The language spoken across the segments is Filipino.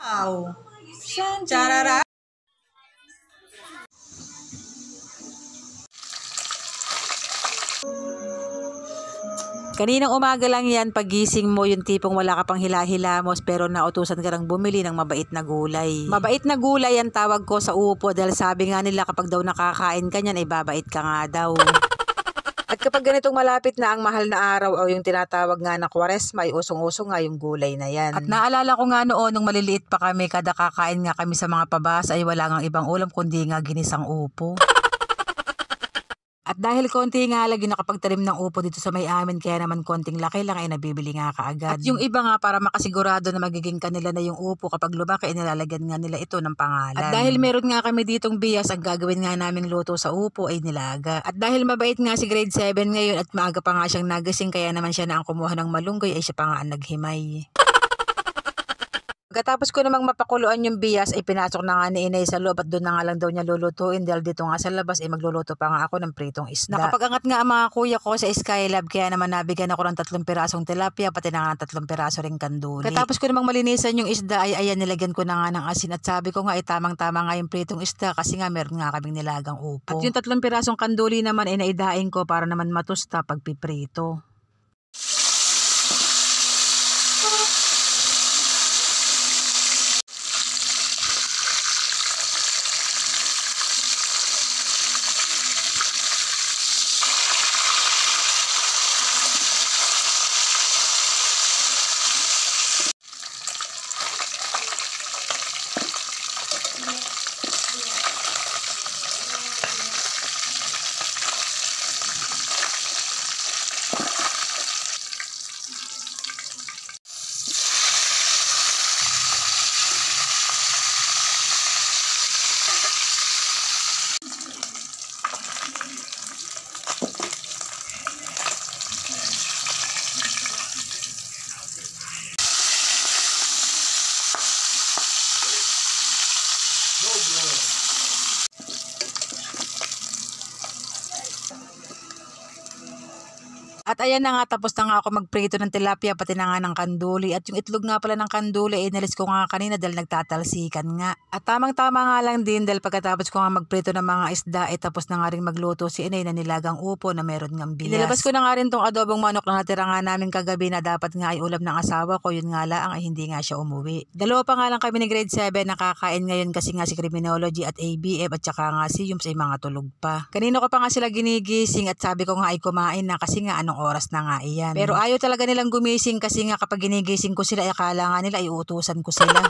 Wow! Charara! Kaninang umaga lang yan, pagising mo yung tipong wala ka pang hila-hilamos pero nautusan ka ng bumili ng mabait na gulay. Mabait na gulay ang tawag ko sa upo dahil sabi nga nila kapag daw nakakain ka niyan ay babait ka nga daw. At kapag ganitong malapit na ang mahal na araw o yung tinatawag nga na Kwaresma ay usong-usong nga yung gulay na yan. At naalala ko nga noon nung maliliit pa kami, kada kakain nga kami sa mga pabas ay wala ngang ibang ulam kundi nga ginisang upo. At dahil konti nga lagi nakapagtanim ng upo dito sa may amin, kaya naman konting laki lang ay nabibili nga kaagad. At yung iba nga para makasigurado na magiging kanila na yung upo kapag lumaki ay nilalagyan nga nila ito ng pangalan. At dahil meron nga kami ditong bias, ang gagawin nga naming luto sa upo ay nilaga. At dahil mabait nga si grade 7 ngayon at maaga pa nga siyang nagising, kaya naman siya na ang kumuha ng malunggay ay siya pa nga ang naghimay. Pagkatapos ko namang mapakuluan yung bias ay pinasok na nga ni Inay sa loob at doon na nga lang daw niya lulutuin dahil dito nga sa labas ay magluluto pa nga ako ng pritong isda. Nakapagangat nga ang mga kuya ko sa Skylab kaya naman nabigyan ako ng 3 pirasong tilapia pati na nga 3 piraso ring kanduli. Pagkatapos ko namang malinisan yung isda ay ayan nilagyan ko na nga ng asin at sabi ko nga ay tamang-tama nga yung pritong isda kasi nga meron nga kaming nilagang upo. At yung 3 pirasong kanduli naman ay naidaing ko para naman matusta pag piprito. At ayan na nga, tapos na nga ako magprito ng tilapia pati na nga ng kanduli. At yung itlog nga pala ng kanduli ay inalis ko nga kanina dahil nagtatalsikan nga. At tamang-tama nga lang din dahil pagkatapos ko nga magprito ng mga isda ay tapos na nga rin magluto si Inay na nilagang upo na meron ngang bias. Inilabas ko na nga rin tong adobong manok na natira nga namin kagabi na dapat nga ay ulam ng asawa ko. Yun nga lang ay hindi nga siya umuwi. Dalawa pa nga lang kami ni grade 7 nakakain ngayon kasi nga si Criminology at ABF at saka nga si Yums ay mga tulog pa. Kanino ko pa nga sila ginigising at sabi ko nga ay kumain na kasi nga anong oras na nga iyan. Pero ayaw talaga nilang gumising kasi nga kapag ginigising ko sila ay akala nga nila ay uutusan ko sila.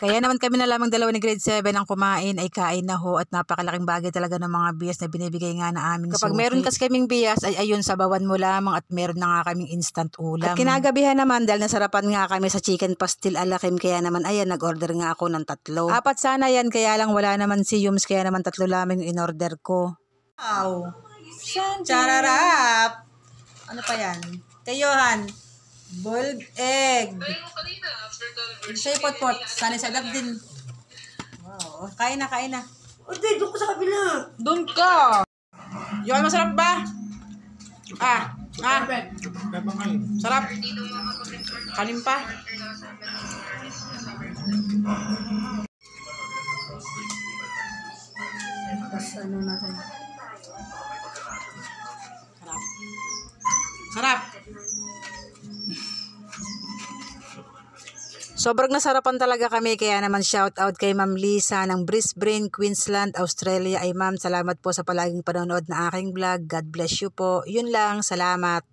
Kaya naman kami na lamang dalawa ni grade 7 ang kumain ay kain na ho at napakalaking bagay talaga ng mga bias na binibigay nga na aming kapag suki. Meron kasi kaming bias ay ayun sabawan mo lamang at meron na nga kaming instant ulam. At kinagabihan naman dahil nasarapan nga kami sa chicken pastil alakim kaya naman ayan nag-order nga ako ng 3. 4 sana yan kaya lang wala naman si Yums kaya naman 3 lamang yung in-order ko. Wow! Chararap! Ano pa yan? Teyohan. Boiled egg. Siya yung pot-pot. Sana sa lab din. Wow. Kain na, kain na. Hindi, doon ko sa kabila. Doon ka. Yun, masarap ba? Sarap. Kanin pa. Tapos ano natin? Sarap. Sarap. Sobrang nasarapan talaga kami kaya naman shout out kay Ma'am Lisa ng Brisbane, Queensland, Australia. Ay ma'am, salamat po sa palaging panonood na aking vlog. God bless you po. Yun lang, salamat.